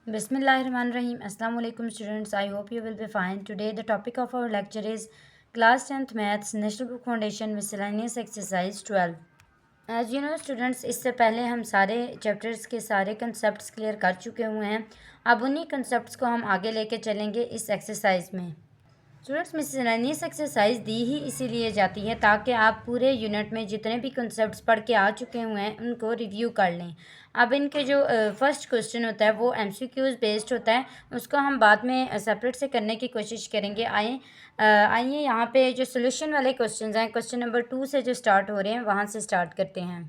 Bismillahirrahmanirrahim. Assalamu alaikum students. I hope you will be fine. Today the topic of our lecture is Class 10th Maths National Book Foundation Miscellaneous Exercise 12. As you know students, इससे पहले हम सारे chapters के सारे concepts clear कर चुके हुए हैं. अब उन्हीं कंसेप्ट्स को हम आगे लेके चलेंगे इस एक्सरसाइज में. स्टूडेंट्स, मिसलेनियस एक्सरसाइज दी ही इसीलिए जाती है ताकि आप पूरे यूनिट में जितने भी कंसेप्ट्स पढ़ के आ चुके हुए हैं उनको रिव्यू कर लें. अब इनके जो फर्स्ट क्वेश्चन होता है वो एमसीक्यूज बेस्ड होता है, उसको हम बाद में सेपरेट से करने की कोशिश करेंगे. आइए यहाँ पे जो सोल्यूशन वाले क्वेश्चन हैं, क्वेश्चन नंबर 2 से जो स्टार्ट हो रहे हैं वहाँ से स्टार्ट करते हैं.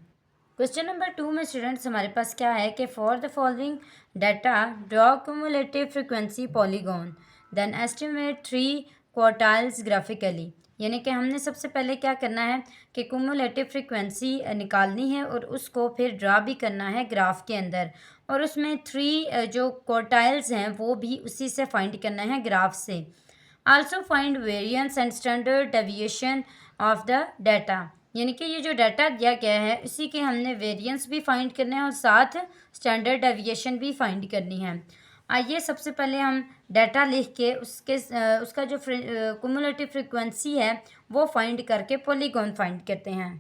क्वेश्चन नंबर 2 में स्टूडेंट्स हमारे पास क्या है कि for the following data draw cumulative frequency polygon then estimate 3 quartiles graphically. यानी कि हमने सबसे पहले क्या करना है कि क्यूमुलेटिव फ्रीक्वेंसी निकालनी है और उसको फिर ड्रा भी करना है ग्राफ के अंदर, और उसमें 3 जो क्वार्टाइल्स हैं वो भी उसी से फाइंड करना है ग्राफ से. Also find variance and standard deviation of the data. यानी कि ये जो डाटा दिया गया है इसी के हमने वेरिएंस भी फाइंड करने हैं और साथ स्टैंडर्ड डेविएशन भी फाइंड करनी है. आइए सबसे पहले हम डाटा लिख के उसका जो क्यूमुलेटिव फ्रीक्वेंसी है वो फाइंड करके पॉलीगॉन फाइंड करते हैं.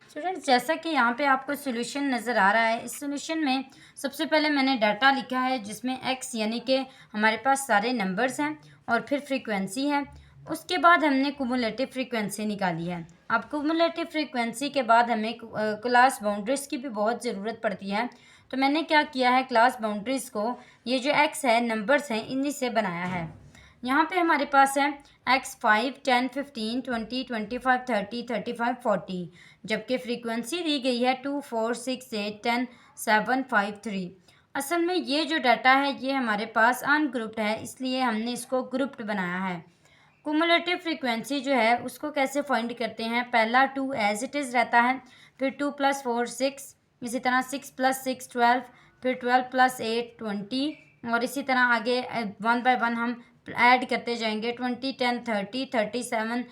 स्टूडेंट्स, जैसा कि यहाँ पे आपको सोल्यूशन नज़र आ रहा है, इस सोल्यूशन में सबसे पहले मैंने डाटा लिखा है जिसमें x यानी कि हमारे पास सारे नंबर्स हैं और फिर फ्रीक्वेंसी है. उसके बाद हमने क्यूमुलेटिव फ्रीक्वेंसी निकाली है. अब क्यूमुलेटिव फ्रीक्वेंसी के बाद हमें क्लास बाउंड्रीज की भी बहुत ज़रूरत पड़ती है. तो मैंने क्या किया है, क्लास बाउंड्रीज़ को ये जो x है, नंबर्स हैं, इन्हीं से बनाया है. यहाँ पे हमारे पास है x 5, 10, 15, 20, 25, 30, 35, 40, जबकि फ्रीक्वेंसी दी गई है 2, 4, 6, 8, 10, 7, 5, 3. असल में ये जो डाटा है ये हमारे पास अनग्रुप्ड है, इसलिए हमने इसको ग्रुप्ड बनाया है. क्यूमुलेटिव फ्रीक्वेंसी जो है उसको कैसे फाइंड करते हैं, पहला 2 एज इट इज़ रहता है, फिर 2 + 4 6, इसी तरह 6 + 6 12, फिर 12 + 8 20, और इसी तरह आगे 1 बाय 1 हम ऐड करते जाएंगे. 20, 10, 30, 37,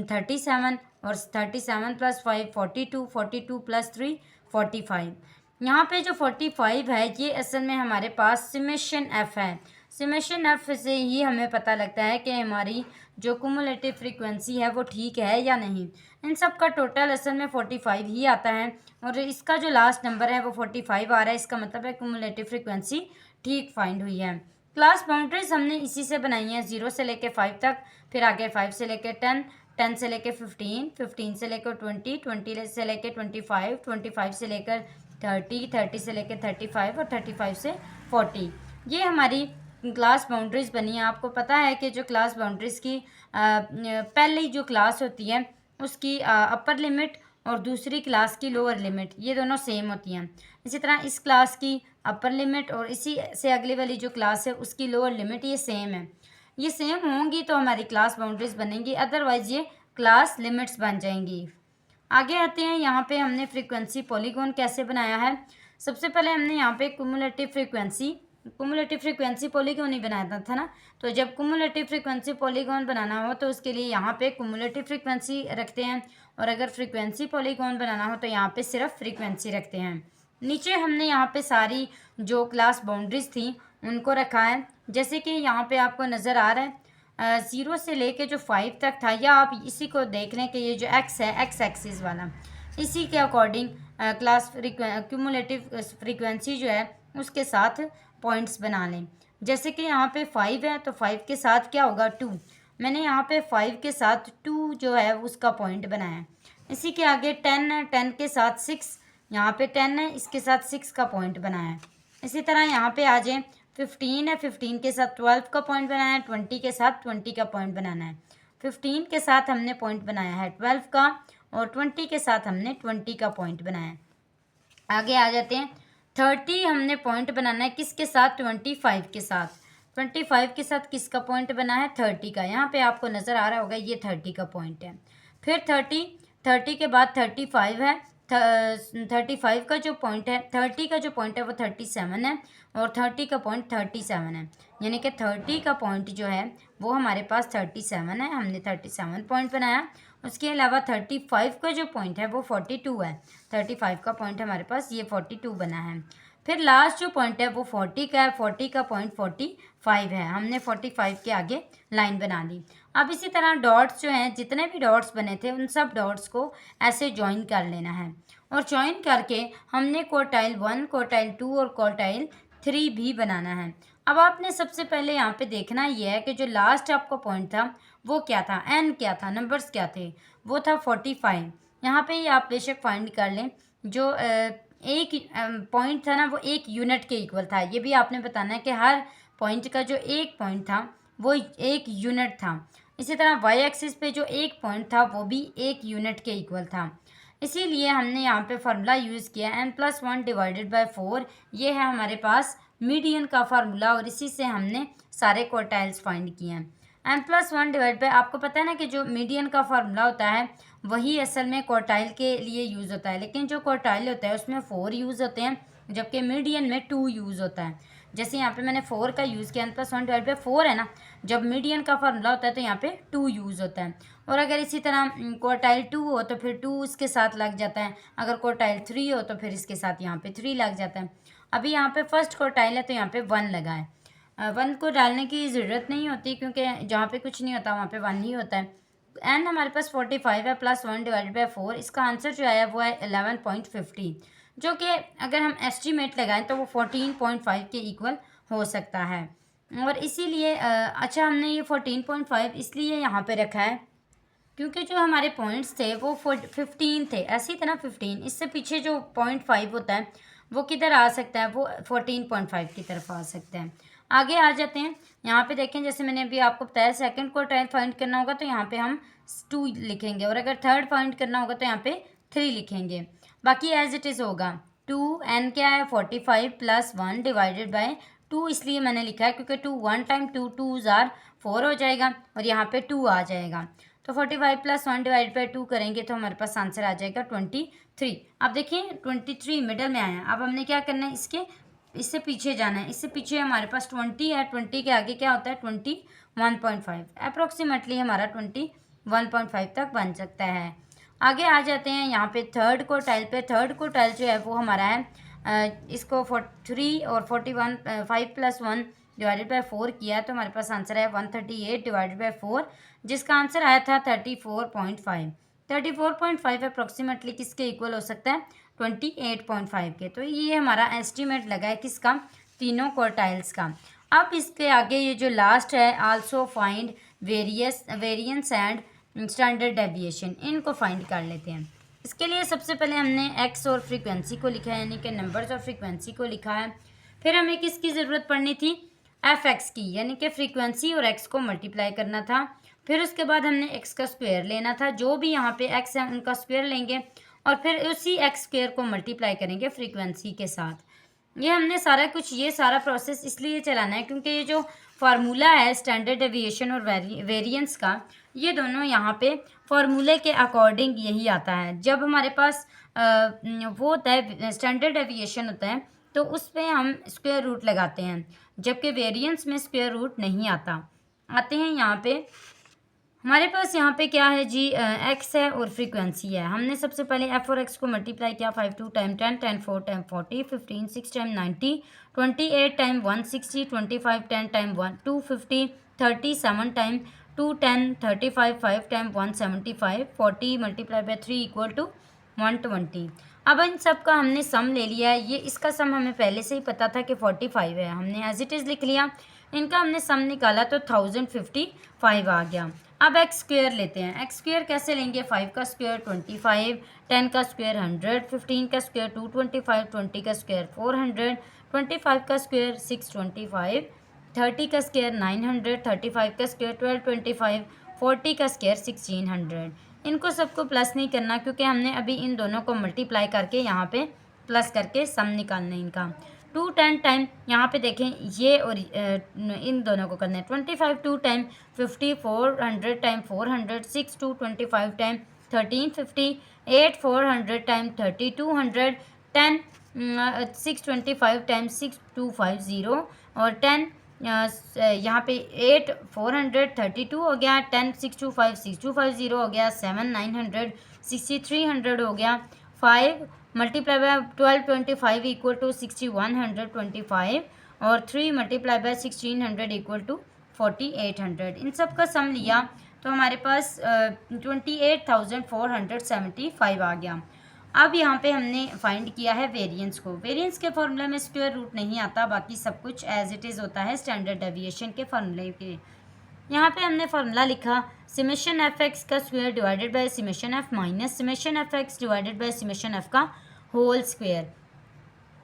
37, और 37 + 5 42, 42 + 3 45. यहाँ पे जो 45 है ये असल में हमारे पास समेशन एफ है. समेशन एफ से ही हमें पता लगता है कि हमारी जो क्यूमुलेटिव फ्रीक्वेंसी है वो ठीक है या नहीं. इन सब का टोटल असल में 45 ही आता है और इसका जो लास्ट नंबर है वो 45 आ रहा है. इसका मतलब है क्यूमुलेटिव फ्रीक्वेंसी ठीक फाइंड हुई है. क्लास बाउंड्रीज हमने इसी से बनाई है, 0 से लेकर 5 तक, फिर आगे 5 से लेकर 10, 10 से लेकर 15, 15 से लेकर 20, 20 से लेकर 25, 25 से लेकर 30, 30 से लेकर 35 और 35 से 40. ये हमारी क्लास बाउंड्रीज बनी है. आपको पता है कि जो क्लास बाउंड्रीज की पहली जो क्लास होती है उसकी अपर लिमिट और दूसरी क्लास की लोअर लिमिट ये दोनों सेम होती हैं. इसी तरह इस क्लास की अपर लिमिट और इसी से अगली वाली जो क्लास है उसकी लोअर लिमिट ये सेम है. ये सेम होंगी तो हमारी क्लास बाउंड्रीज बनेंगी, अदरवाइज ये क्लास लिमिट्स बन जाएंगी. आगे आते हैं, यहाँ पे हमने फ्रीक्वेंसी पॉलीगॉन कैसे बनाया है. सबसे पहले हमने यहाँ पे क्यूमुलेटिव फ्रीक्वेंसी पॉलीगॉन ही बनाया था ना. तो जब क्यूमुलेटिव फ्रीक्वेंसी पॉलीगॉन बनाना हो तो उसके लिए यहाँ पे क्यूमुलेटिव फ्रीक्वेंसी रखते हैं, और अगर फ्रीक्वेंसी पॉलीगॉन बनाना हो तो यहाँ पे सिर्फ फ्रीक्वेंसी रखते हैं. नीचे हमने यहाँ पे सारी जो क्लास बाउंड्रीज थी उनको रखा है. जैसे कि यहाँ पे आपको नज़र आ रहा है 0 से लेके जो 5 तक था, या आप इसी को देख लें कि ये जो x है x एक्सिस वाला, इसी के अकॉर्डिंग क्लास क्यूमुलेटिव फ्रीक्वेंसी जो है उसके साथ पॉइंट्स बना लें. जैसे कि यहाँ पे 5 है तो 5 के साथ क्या होगा 2. मैंने यहाँ पे 5 के साथ 2 जो है उसका पॉइंट बनाया. इसी के आगे 10 है, 10 के साथ 6, यहाँ पे 10 है, इसके साथ 6 का पॉइंट बनाया है. इसी तरह यहाँ पे आ जाए 15 है, 15 के साथ 12 का पॉइंट बनाया है, 20 के साथ 20 का पॉइंट बनाना है. 15 के साथ हमने पॉइंट बनाया है 12 का, और 20 के साथ हमने 20 का पॉइंट बनाया है. आगे आ जाते हैं 30 हमने पॉइंट बनाना है किसके साथ, 25 के साथ. 25 के साथ किसका पॉइंट बना है, 30 का. यहाँ पे आपको नज़र आ रहा होगा ये 30 का पॉइंट है. फिर 30 के बाद 35 है. 35 का जो पॉइंट है, 30 का जो पॉइंट है वो 37 है, और 30 का पॉइंट 37 है. यानी कि 30 का पॉइंट जो है वो हमारे पास 37 है, हमने 37 पॉइंट बनाया. उसके अलावा 35 का जो पॉइंट है वो 42 है. 35 का पॉइंट हमारे पास ये 42 बना है. फिर लास्ट जो पॉइंट है वो 40 का है, 40 का पॉइंट 45 है, हमने 45 के आगे लाइन बना ली। अब इसी तरह डॉट्स जो हैं, जितने भी डॉट्स बने थे उन सब डॉट्स को ऐसे ज्वाइन कर लेना है, और ज्वाइन करके हमने क्वार्टाइल 1, क्वार्टाइल 2 और क्वार्टाइल 3 भी बनाना है। अब आपने सबसे पहले यहाँ पे देखना ये है कि जो लास्ट आपका पॉइंट था वो क्या था, एन क्या था, नंबर्स क्या थे, वो था 45। यहाँ पे ही आप बेशक फाइंड कर लें, जो एक पॉइंट था ना वो एक यूनिट के इक्वल था। ये भी आपने बताना है कि हर पॉइंट का जो एक पॉइंट था वो एक यूनिट था। इसी तरह वाई एक्सिस पे जो एक पॉइंट था वो भी एक यूनिट के इक्वल था। इसीलिए हमने यहाँ पे फार्मूला यूज़ किया n+1 डिवाइडेड बाय 4। ये है हमारे पास मीडियन का फार्मूला, और इसी से हमने सारे क्वार्टाइल्स फाइंड किए हैं। n+1 डिवाइड बाय, आपको पता है ना कि जो मीडियन का फार्मूला होता है वही असल में क्वार्टाइल के लिए यूज़ होता है, लेकिन जो क्वार्टाइल होता है उसमें 4 यूज़ होते हैं, जबकि मीडियन में 2 यूज़ होता है। जैसे यहाँ पे मैंने 4 का यूज़ किया, n+1 डिवाइड बाय 4 है ना, जब मीडियन का फार्मूला होता है तो यहाँ पे 2 यूज़ होता है। और अगर इसी तरह क्वार्टाइल 2 हो तो फिर 2 इसके साथ लग जाता है, अगर क्वार्टाइल 3 हो तो फिर इसके साथ यहाँ पे 3 लग जाता है। अभी यहाँ पे फर्स्ट क्वार्टाइल है तो यहाँ पे 1 लगा है। 1 को डालने की ज़रूरत नहीं होती, क्योंकि जहाँ पे कुछ नहीं होता वहाँ पे 1 ही होता है। एन हमारे पास 45 है, +1 डिवाइडेड बाय 4। इसका आंसर जो आया वो है 11.50, जो कि अगर हम एस्टीमेट लगाएं तो वो 14.5 के इक्वल हो सकता है। और इसीलिए अच्छा, हमने ये 14.5 इसलिए यहाँ पे रखा है क्योंकि जो हमारे पॉइंट्स थे वो 15 थे, ऐसी तरह 15, इससे पीछे जो 0.5 होता है वो किधर आ सकता है, वो 14.5 की तरफ आ सकता है। आगे आ जाते हैं, यहाँ पे देखें, जैसे मैंने अभी आपको बताया सेकंड क्वार्टाइल फाइंड करना होगा तो यहाँ पे हम 2 लिखेंगे, और अगर थर्ड फाइंड करना होगा तो यहाँ पे 3 लिखेंगे। बाकी एज इट इज़ होगा। 2 n क्या है 45 +1 डिवाइडेड बाय 2, इसलिए मैंने लिखा है क्योंकि 2 1 टाइम 2 2 ज़ार 4 हो जाएगा, और यहाँ पे 2 आ जाएगा, तो 45 +1 डिवाइड बाई 2 करेंगे तो हमारे पास आंसर आ जाएगा 23। अब देखिए 23 मिडल में आया। अब हमने क्या करना है, इससे पीछे जाना है। इससे पीछे हमारे पास 20 है, 20 के आगे क्या होता है 21.5, अप्रोक्सीमेटली हमारा 21.5 तक बन सकता है। आगे आ जाते हैं यहाँ पे थर्ड क्वार्टाइल पे। थर्ड क्वार्टाइल जो है वो हमारा है, इसको 3 और 41 5 + 1 डिवाइडेड बाय 4 किया तो हमारे पास आंसर है 138 डिवाइडेड बाय 4, जिसका आंसर आया था 34.5। 34.5 अप्रोक्सीमेटली किसके इक्वल हो सकता है, 28.5 के। तो ये हमारा एस्टीमेट लगा है किसका, तीनों क्वार्टाइल्स का। अब इसके आगे ये जो लास्ट है, also find variance and standard deviation, इनको फाइंड कर लेते हैं। इसके लिए सबसे पहले हमने एक्स और फ्रीक्वेंसी को लिखा है, यानी कि नंबर्स और फ्रीक्वेंसी को लिखा है। फिर हमें किसकी ज़रूरत पड़नी थी, एफ एक्स की, यानी कि फ्रीक्वेंसी और एक्स को मल्टीप्लाई करना था। फिर उसके बाद हमने एक्स का स्क्वायर लेना था, जो भी यहाँ पे एक्स है उनका स्क्वायर लेंगे, और फिर उसी एक्स स्क्वायर को मल्टीप्लाई करेंगे फ्रीक्वेंसी के साथ। ये हमने सारा कुछ, ये सारा प्रोसेस इसलिए चलाना है क्योंकि ये जो फार्मूला है स्टैंडर्ड डेविएशन और वेरिएंस का, ये दोनों यहाँ पे फार्मूले के अकॉर्डिंग यही आता है। जब हमारे पास वो होता है स्टैंडर्ड डेविएशन होता है तो उस पर हम स्क्वायर रूट लगाते हैं, जबकि वेरिएंस में स्क्वायर रूट नहीं आता। आते हैं यहाँ पे, हमारे पास यहाँ पे क्या है जी, एक्स है और फ्रीक्वेंसी है। हमने सबसे पहले एफ और एक्स को मल्टीप्लाई किया, 5 2 time 10, 10 4 time 40, 15 6 time 90, 28 time 160, 25 10 time 250, 30 7 time 210, 35 5 time 175, 40 multiply by 3 equal to 120। अब इन सब का हमने सम ले लिया है। ये इसका सम हमें पहले से ही पता था कि 45 है, हमने एज इट इज़ लिख लिया। इनका हमने सम निकाला तो 1055 आ गया। अब एक्स स्क्वायर लेते हैं। एक्स स्क्वायर कैसे लेंगे, 5 का स्क्वायर 25, 10 का स्क्वायर 100, 15 का स्क्वायर 225, 20 का स्क्वायर 400, 25 का स्क्वायर 625, 30 का स्क्वायर 900, 35 का स्क्वायर 1225, 40 का स्क्वायर 1600। इनको सबको प्लस नहीं करना क्योंकि हमने अभी इन दोनों को मल्टीप्लाई करके यहाँ पे प्लस करके सम निकालना है इनका। 210 टाइम यहाँ पे देखें ये, और इन दोनों को करना है 25 2 time 50, 400 time 400, 6 2 25 time 1350, 8 400 time 3200, 10 625 time 6250, और 10 यहाँ पे 8 432 हो गया, 10 625 6250 हो गया, 7 900 6300 हो गया, 5 मल्टीप्लाई बाय 1225 इक्वल टू 6125 और 3 मल्टीप्लाई बाय 1600 इक्वल टू 4800। इन सब का सम लिया तो हमारे पास 28,475 आ गया। अब यहाँ पे हमने फाइंड किया है वेरिएंस को। वेरिएंस के फॉर्मूले में स्क्वायर रूट नहीं आता, बाकी सब कुछ एज इट इज़ होता है स्टैंडर्ड डेविएशन के फॉर्मूले के। यहाँ पे हमने फार्मूला लिखा समेशन एफ एक्स का square divided by summation F minus summation F X divided by summation F का whole square.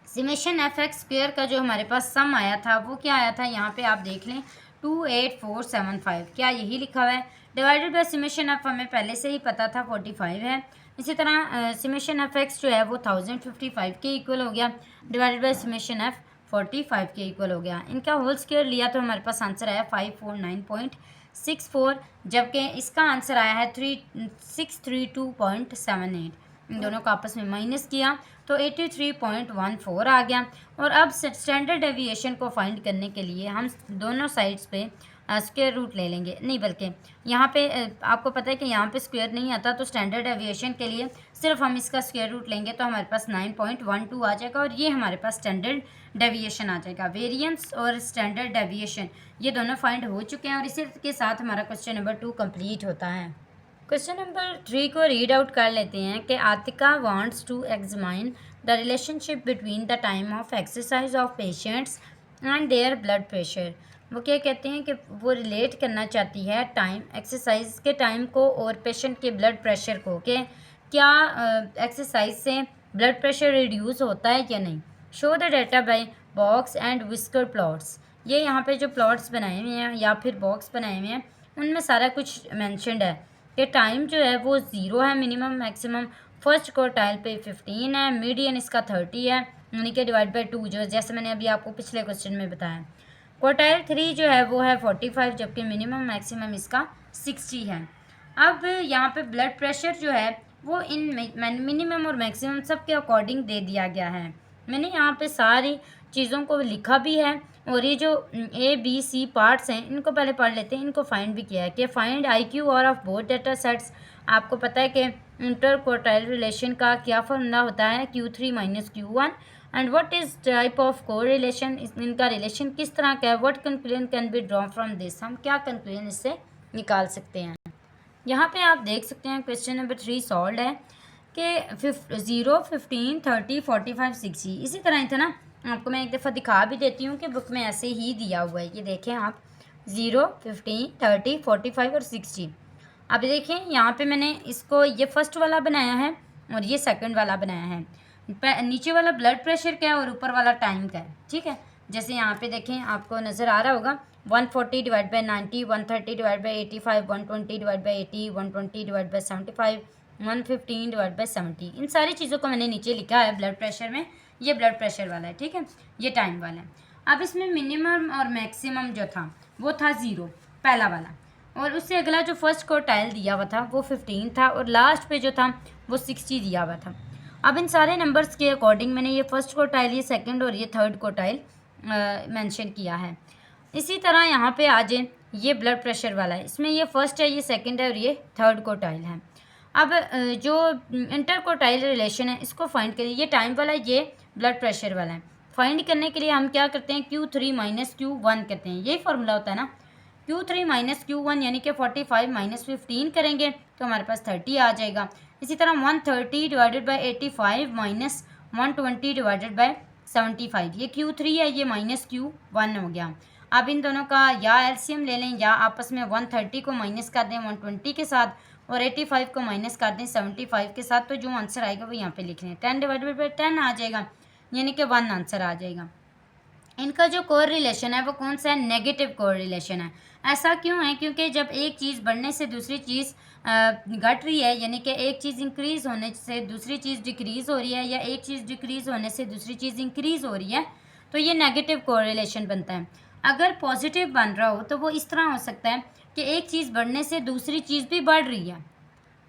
Summation F X square का जो हमारे पास सम आया था वो क्या आया था, यहाँ पे आप देख लें 28475, क्या यही लिखा हुआ है। डिवाइडेड बाय समेशन एफ हमें पहले से ही पता था 45 है। इसी तरह समेशन एफ एक्स जो है वो 1055 के इक्वल हो गया, डिवाइडेड बाय समेशन एफ 45 के इक्वल हो गया। इनका होल स्क्वायर लिया तो हमारे पास आंसर आया 549.64, जबकि इसका आंसर आया है 632.78। इन दोनों को आपस में माइनस किया तो 83.14 आ गया। और अब स्टैंडर्ड डेविएशन को फाइंड करने के लिए हम दोनों साइड्स पे स्क्वायर रूट ले लेंगे, नहीं बल्कि यहाँ पे आपको पता है कि यहाँ पे स्क्वायर नहीं आता, तो स्टैंडर्ड डेविएशन के लिए सिर्फ हम इसका स्क्वायर रूट लेंगे तो हमारे पास 9.12 आ जाएगा और ये हमारे पास स्टैंडर्ड डेविएशन आ जाएगा। वेरिएंस और स्टैंडर्ड डेविएशन ये दोनों फाइंड हो चुके हैं और इसी के साथ हमारा क्वेश्चन नंबर 2 कंप्लीट होता है। क्वेश्चन नंबर 3 को रीड आउट कर लेते हैं कि Atika wants to examine the relationship between the time of exercise of patients and their blood pressure. वो क्या कहते हैं कि वो रिलेट करना चाहती है टाइम एक्सरसाइज के टाइम को और पेशेंट के ब्लड प्रेशर को, कि क्या एक्सरसाइज से ब्लड प्रेशर रिड्यूस होता है या नहीं। Show the data by box and whisker plots. ये यहाँ पे जो प्लॉट्स बनाए हुए हैं या फिर बॉक्स बनाए हुए हैं उनमें सारा कुछ मैंशनड है कि टाइम जो है वो 0 है, मिनिमम मैक्सिमम फर्स्ट क्वार्टाइल पे 15 है, मीडियन इसका 30 है, यानी कि डिवाइड बाय 2 जो जैसे मैंने अभी आपको पिछले क्वेश्चन में बताया। क्वार्टाइल 3 जो है वो है 45, जबकि मिनिमम मैक्सिमम इसका 60 है। अब यहाँ पे ब्लड प्रेशर जो है वो इन मिनिमम और मैक्सिमम सब के अकॉर्डिंग दे दिया गया है। मैंने यहाँ पे सारी चीज़ों को लिखा भी है और ये जो ए बी सी पार्ट्स हैं इनको पहले पढ़ लेते हैं। इनको फाइंड भी किया है कि find I Q R of both data sets. आपको पता है कि इंटर क्वार्टाइल रिलेशन का क्या फॉर्मूला होता है, Q3 minus Q1 and what is type of को रिलेशन, इनका रिलेशन किस तरह का है। What conclusion can be drawn from this, हम क्या कंक्लूजन इससे निकाल सकते हैं। यहाँ पे आप देख सकते हैं क्वेश्चन नंबर 3 सॉल्व है कि 0, 15, 30, 45, 60। इसी तरह ही था ना, आपको मैं एक दफ़ा दिखा भी देती हूँ कि बुक में ऐसे ही दिया हुआ है। ये देखें आप 0, 15, 30, 45 और 60। अब देखें यहाँ पे मैंने इसको ये फर्स्ट वाला बनाया है और ये सेकंड वाला बनाया है। नीचे वाला ब्लड प्रेशर का है और ऊपर वाला टाइम का है, ठीक है। जैसे यहाँ पे देखें आपको नज़र आ रहा होगा 140 divide by 90, 130 divide by 85, 120 divide by 80, 120 divide by 75, 115 divide by 70। इन सारी चीज़ों को मैंने नीचे लिखा है ब्लड प्रेशर में। ये ब्लड प्रेशर वाला है, ठीक है, ये टाइम वाला है। अब इसमें मिनिमम और मैक्सिमम जो था वो था 0 पहला वाला, और उससे अगला जो फर्स्ट क्वार्टाइल दिया हुआ था वो 15 था और लास्ट पे जो था वो 60 दिया हुआ था। अब इन सारे नंबर्स के अकॉर्डिंग मैंने ये फर्स्ट क्वार्टाइल, ये सेकंड और ये थर्ड क्वार्टाइल मेंशन किया है। इसी तरह यहाँ पे आ जाए ये ब्लड प्रेशर वाला है, इसमें ये फर्स्ट है, ये सेकंड है और ये थर्ड क्वार्टाइल है। अब जो इंटर क्वार्टाइल रिलेशन है इसको फाइंड करें। ये टाइम वाला है, ये ब्लड प्रेशर वाला है। फाइंड करने के लिए हम क्या करते हैं, Q3 माइनस Q1 करते हैं। यही फार्मूला होता है ना, Q3 माइनस Q1 यानी कि 45 माइनस 15 करेंगे तो हमारे पास 30 आ जाएगा। इसी तरह 130 divided by 85 minus 120 divided by 75, ये Q3 है, ये माइनस Q1 हो गया। अब इन दोनों का या एलसीएम ले लें या आपस में 130 को माइनस कर दें 120 के साथ और 85 को माइनस कर दें 75 के साथ, तो जो आंसर आएगा वो यहाँ पे लिख लें। 10 डिवाइडेड बाई 10 आ जाएगा, यानी कि 1 आंसर आ जाएगा। इनका जो कोर रिलेशन है वो कौन सा है, नेगेटिव कोर रिलेशन है। ऐसा क्यों है, क्योंकि जब एक चीज़ बढ़ने से दूसरी चीज़ घट रही है, यानी कि एक चीज़ इंक्रीज़ होने से दूसरी चीज़ डिक्रीज़ हो रही है या एक चीज़ डिक्रीज़ होने से दूसरी चीज़ इंक्रीज़ हो रही है, तो ये नेगेटिव कोर रिलेशन बनता है। अगर पॉजिटिव बन रहा हो तो वो इस तरह हो सकता है कि एक चीज़ बढ़ने से दूसरी चीज़ भी बढ़ रही है।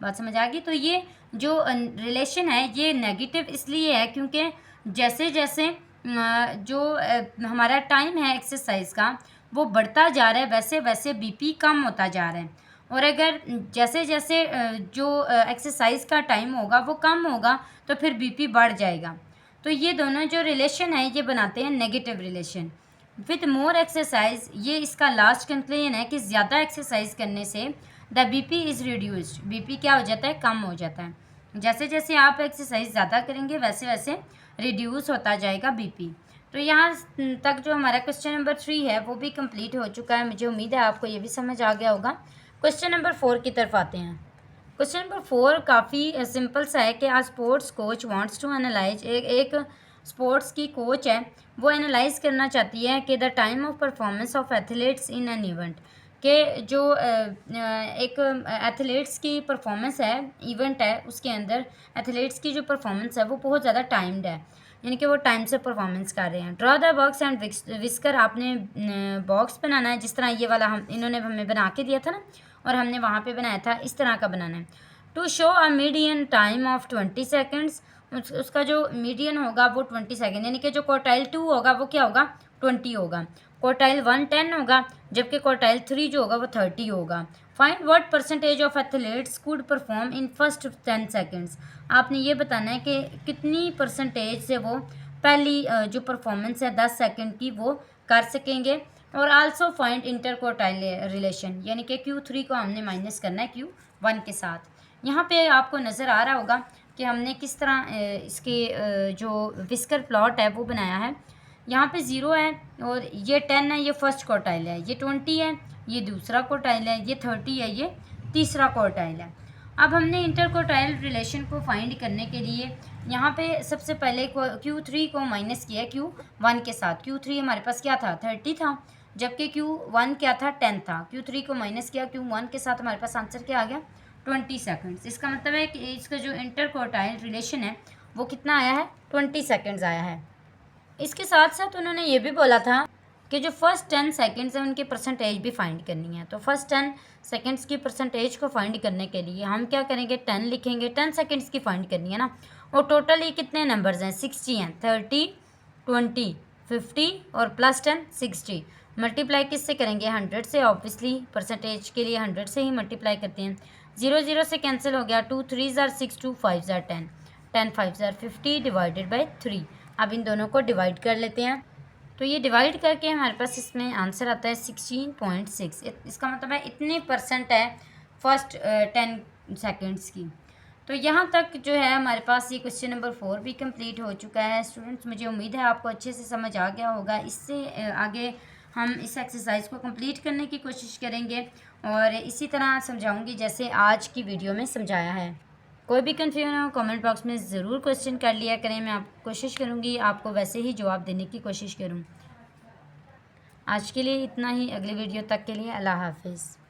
बात समझ आ गई। तो ये जो रिलेशन है ये नेगेटिव इसलिए है क्योंकि जैसे जैसे जो हमारा टाइम है एक्सरसाइज का वो बढ़ता जा रहा है वैसे वैसे बीपी कम होता जा रहा है। और अगर जैसे जैसे जो एक्सरसाइज का टाइम होगा वो कम होगा तो फिर बीपी बढ़ जाएगा। तो ये दोनों जो रिलेशन है ये बनाते हैं negative relation. With more exercise, ये इसका लास्ट कंक्लूजन है कि ज़्यादा एक्सरसाइज करने से the BP is reduced, BP क्या हो जाता है, कम हो जाता है। जैसे जैसे आप एक्सरसाइज ज़्यादा करेंगे वैसे वैसे रिड्यूस होता जाएगा बीपी। तो यहाँ तक जो हमारा क्वेश्चन नंबर 3 है वो भी कंप्लीट हो चुका है। मुझे उम्मीद है आपको ये भी समझ आ गया होगा। क्वेश्चन नंबर 4 की तरफ आते हैं। क्वेश्चन नंबर 4 काफ़ी सिंपल सा है कि a sports coach wants to analyse, एक स्पोर्ट्स की कोच है वो एनालाइज करना चाहती है कि the time of performance of athletes in an event, कि जो एक एथलीट्स की परफॉर्मेंस है, इवेंट है, उसके अंदर एथलीट्स की जो परफॉर्मेंस है वो बहुत ज़्यादा टाइम्ड है, यानी कि वो टाइम से परफॉर्मेंस कर रहे हैं। Draw the box and whisker, आपने बॉक्स बनाना है जिस तरह ये वाला इन्होंने हमें बना के दिया था ना, और हमने वहाँ पे बनाया था, इस तरह का बनाना है। To show a median time of 20 seconds, उसका जो मीडियन होगा वो 20 सेकेंड, यानी कि जो क्वार्टाइल 2 होगा वो क्या होगा, 20 होगा। क्वार्टाइल 1 10 होगा, जबकि क्वार्टाइल 3 जो होगा वो 30 होगा। Find what percentage of athletes could perform in first 10 seconds, आपने ये बताना है कि कितनी परसेंटेज से वो पहली जो परफॉर्मेंस है 10 सेकेंड की वो कर सकेंगे। और also find inter quartile relation, यानी कि Q3 को हमने माइनस करना है Q1 के साथ। यहाँ पे आपको नज़र आ रहा होगा कि हमने किस तरह इसके जो विस्कर प्लॉट है वो बनाया है। यहाँ पे 0 है और ये 10 है, ये फर्स्ट क्वार्टाइल है, ये 20 है, ये दूसरा क्वार्टाइल है, ये 30 है, ये तीसरा क्वार्टाइल है। अब हमने इंटर क्वार्टाइल रिलेशन को फाइंड करने के लिए यहाँ पे सबसे पहले Q3 को माइनस किया Q1 के साथ। Q3 हमारे पास क्या था, 30 था, जबकि Q1 क्या था, 10 था। Q3 को माइनस किया Q1 के साथ, हमारे पास आंसर क्या आ गया, 20 सेकेंड्स। इसका मतलब है कि इसका जो इंटर क्वार्टाइल रिलेशन है वो कितना आया है, 20 सेकेंड्स आया है। इसके साथ साथ उन्होंने ये भी बोला था कि जो फर्स्ट 10 सेकेंड्स हैं उनकी परसेंटेज भी फाइंड करनी है। तो फर्स्ट 10 सेकेंड्स की परसेंटेज को फाइंड करने के लिए हम क्या करेंगे, 10 लिखेंगे, 10 सेकेंड्स की फाइंड करनी है ना। और टोटल ये कितने नंबर्स हैं, 60 हैं, 30 20 50 और प्लस 10 60। मल्टीप्लाई किससे करेंगे, 100 से, ऑब्वियसली परसेंटेज के लिए 100 से ही मल्टीप्लाई करते हैं। 0 0 से कैंसिल हो गया, 2 3 ज़ार 6, 2 5 ज़ार 10, 10 5 ज़ार 50 डिवाइडेड बाई 3। अब इन दोनों को डिवाइड कर लेते हैं। तो ये डिवाइड करके हमारे पास इसमें आंसर आता है 16.6। इसका मतलब है इतने परसेंट है फर्स्ट 10 सेकेंड्स की। तो यहाँ तक जो है हमारे पास ये क्वेश्चन नंबर 4 भी कंप्लीट हो चुका है। स्टूडेंट्स, मुझे उम्मीद है आपको अच्छे से समझ आ गया होगा। इससे आगे हम इस एक्सरसाइज को कंप्लीट करने की कोशिश करेंगे और इसी तरह समझाऊंगी जैसे आज की वीडियो में समझाया है। कोई भी कन्फ्यूजन हो कमेंट बॉक्स में ज़रूर क्वेश्चन कर लिया करें, मैं कोशिश करूँगी आपको वैसे ही जवाब देने की कोशिश करूँ। आज के लिए इतना ही, अगली वीडियो तक के लिए अल्लाह हाफिज़।